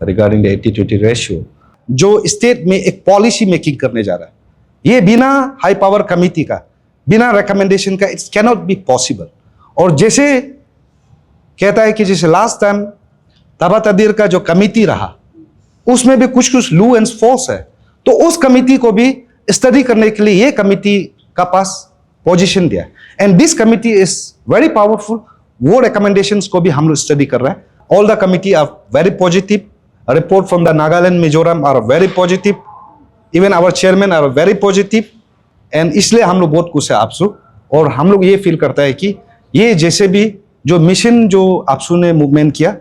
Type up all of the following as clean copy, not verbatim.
Regarding the 80-20 ratio, जो state में एक पॉलिसी मेकिंग करने जा रहा है, ये बिना हाई पावर कमिटी का, बिना रिकमेंडेशन का इट्स कैनॉट बी पॉसिबल। और जैसे कहता है कि जैसे लास्ट टाइम तबा तदीर का जो कमिटी रहा उसमें भी कुछ कुछ लू एंड फॉल्स है, तो उस कमिटी को भी स्टडी करने के लिए ये कमिटी का पास पोजीशन दिया है। And this committee is very powerful, वो रिकमेंडेशंस को भी हम लोग स्टडी कर रहे हैं। All the committee are very positive, report from the Nagaland Mizoram are very positive, even our chairman are very positive. And इसलिए हम लोग बहुत खुश है आपसू, और हम लोग ये फील करता है कि ये जैसे भी जो मिशन जो आपसू ने मूवमेंट किया,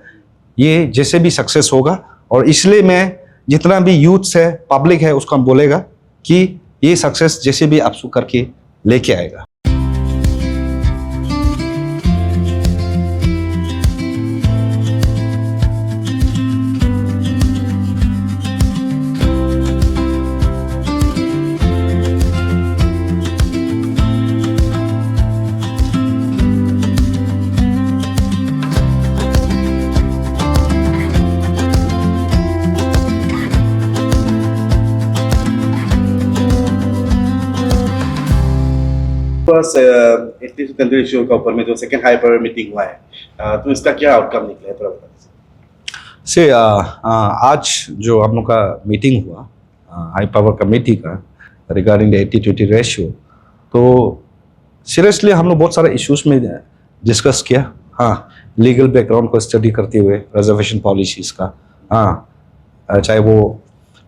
ये जैसे भी सक्सेस होगा। और इसलिए मैं जितना भी यूथ है, पब्लिक है, उसको हम बोलेगा कि ये सक्सेस जैसे भी आपसू करके लेके आएगा। बस 80-20 रेशियो का ऊपर में जो सेकंड हाई पावर मीटिंग हुआ है, तो इसका क्या आउटकम निकला है थोड़ा बता दीजिए। से आज जो हम लोग का मीटिंग हुआ हाई पावर कमेटी का रिगार्डिंग द 80-20 रेशियो, तो सीरियसली हम लोग बहुत सारे इश्यूज में डिस्कस किया। हाँ, लीगल बैकग्राउंड को स्टडी करते हुए रिजर्वेशन पॉलिसीज का, हाँ, चाहे वो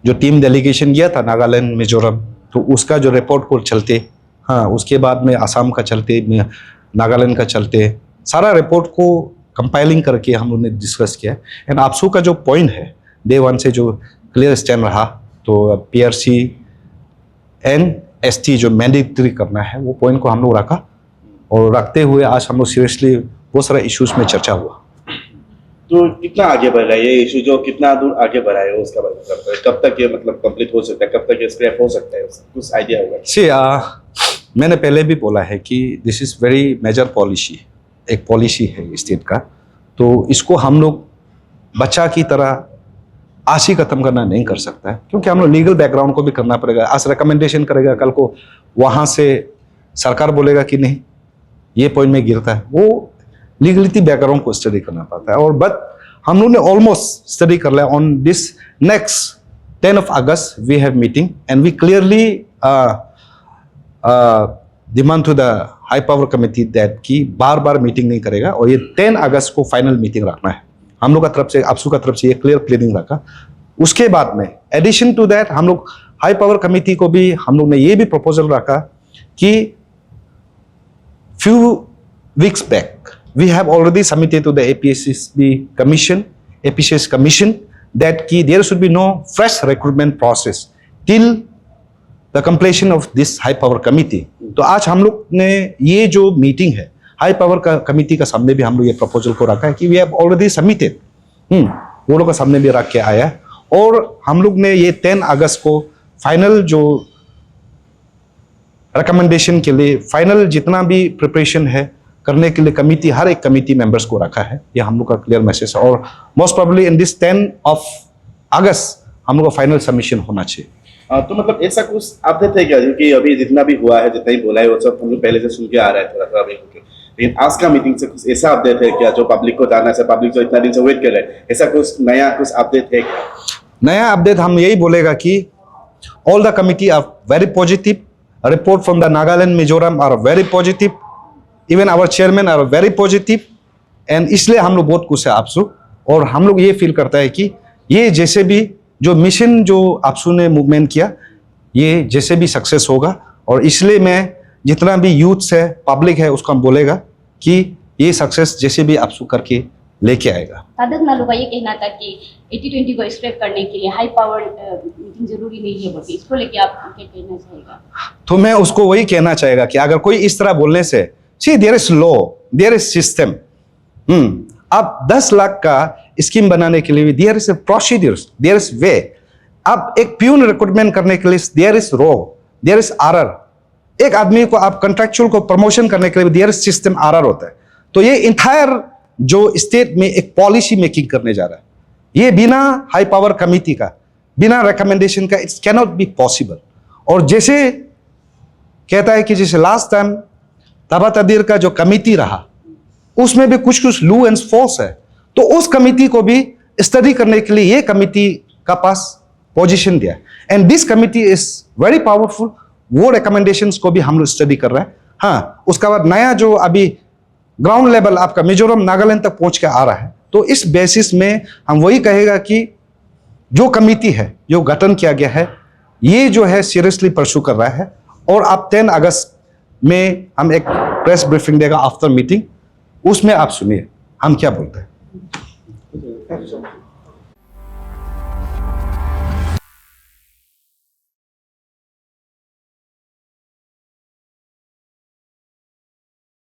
जो टीम डेलीगेशन गया था नागालैंड मिजोरम, तो उसका जो रिपोर्ट को चलते, हाँ, उसके बाद में आसाम का चलते, नागालैंड का चलते, सारा रिपोर्ट को कंपाइलिंग करके हम लोगों ने डिस्कस किया। एंड आपसू का जो पॉइंट है डे वन से जो क्लियर स्टैंड रहा, तो पीआरसी एंड एसटी जो मैंडेटरी करना है वो पॉइंट को हम लोग रखा, और रखते हुए आज हम लोग सीरियसली बहुत सारा इश्यूज में चर्चा हुआ। तो कितना आगे बढ़ रहा है ये इशू, जो कितना दूर आगे बढ़ा है उसका बात करते हैं, कब तक ये मतलब कंप्लीट हो सकता है, कब तक ये स्क्रैप हो सकता है, कुछ आइडिया होगा? सी मैंने पहले भी बोला है कि this is very major policy, एक पॉलिसी है स्टेट का, तो इसको हम लोग बच्चा की तरह आज ही खत्म करना नहीं कर सकता है, क्योंकि हम लोग लीगल बैकग्राउंड को भी करना पड़ेगा। आज रिकमेंडेशन करेगा, कल को वहाँ से सरकार बोलेगा कि नहीं ये पॉइंट में गिरता है, वो लीगलिटी बैकग्राउंड को स्टडी करना पड़ता है। और बट हम लोग ने ऑलमोस्ट स्टडी कर लिया। On this next 10 of August we have meeting and we clearly demand to the high power committee that कि बार बार मीटिंग नहीं करेगा, और ये 10 अगस्त को फाइनल मीटिंग रखना है। हम लोग का तरफ से, आपसू का तरफ से ये क्लियर प्लानिंग रखा। उसके बाद में एडिशन टू दैट हम लोग हाई पावर कमेटी को भी हम लोग ने ये भी प्रपोजल रखा कि few weeks back we have already submitted to the APCS commission that कि there should be no fresh recruitment process till the completion of this high power committee. तो आज हम लोग ने ये जो मीटिंग है हाई पावर का कमिटी का सामने भी हम लोग ये प्रपोजल को रखा है कि वी हैव ऑलरेडी सबमिटेड, वो लोग का सामने भी रख के आया है। और हम लोग ने ये 10 अगस्त को फाइनल जो रिकमेंडेशन के लिए फाइनल जितना भी प्रिपरेशन है करने के लिए कमिटी, हर एक कमिटी मेंबर्स को रखा है। ये हम लोग का क्लियर मैसेज है, और most probably in this 10 of August हम लोग का फाइनल सबमिशन होना चाहिए। तो मतलब ऐसा कुछ अपडेट है क्या, क्योंकि अभी जितना भी हुआ है, जितना ही बोला है, वो सब हम लोग पहले से सुन के आ रहा है थोड़ा थोड़ा अभी, लेकिन आज का मीटिंग से कुछ ऐसा अपडेट है क्या जो पब्लिक को जानना है, पब्लिक जो इतना दिन से वेट कर रहे हैं, ऐसा कुछ नया कुछ अपडेट है क्या? नया अपडेट हम यही बोलेगा कि all the committee are very positive, report from the Nagaland Mizoram are very positive, even our chairman are very positive. And इसलिए हम लोग बहुत खुश है आपसू, और हम लोग ये फील करता है कि ये जैसे भी जो मिशन जो आपसू ने मूवमेंट किया, ये जैसे भी सक्सेस होगा। और इसलिए मैं जितना भी यूथ है, पब्लिक है, उसको हम बोलेगा कि ये सक्सेस जैसे भी आपसू करके लेके आएगा। सादत नालू का ये कहना था कि 80-20 को स्क्रैप करने के लिए हाई पावर मीटिंग जरूरी नहीं है, बोलते इसको लेके आप क्या कहना चाहेगा? तो मैं उसको वही कहना चाहेगा कि अगर कोई इस तरह बोलने से, see there is law, there is system. अब 10 लाख का स्कीम बनाने के लिए there is procedures, there is way. अब एक प्यून रिक्रूटमेंट करने के लिए there is row, there is RR. एक आदमी को आप कंट्रैक्चुअल को प्रमोशन करने के लिए देयर इज सिस्टम आरआर होता है। तो ये इंटायर जो स्टेट में एक पॉलिसी मेकिंग करने जा रहा है, ये बिना हाई पावर कमेटी का, बिना रिकमेंडेशन का इट्स कैनॉट बी पॉसिबल। और जैसे कहता है कि जैसे लास्ट टाइम तबा तदीर का जो कमेटी रहा उसमें भी कुछ कुछ लू एंड फॉल्स है, तो उस कमेटी को भी स्टडी करने के लिए ये कमेटी का पास पोजीशन दिया। And this committee is very powerful, वो रिकमेंडेशंस को भी हम लोग स्टडी कर रहे हैं। हाँ, उसका बाद नया जो अभी ग्राउंड लेवल आपका मिजोरम नागालैंड तक पहुंच के आ रहा है, तो इस बेसिस में हम वही कहेगा कि जो कमेटी है जो गठन किया गया है ये जो है सीरियसली परस्यू कर रहा है। और आप 10 अगस्त में हम एक प्रेस ब्रीफिंग देगा आफ्टर मीटिंग, उसमें आप सुनिए हम क्या बोलते हैं।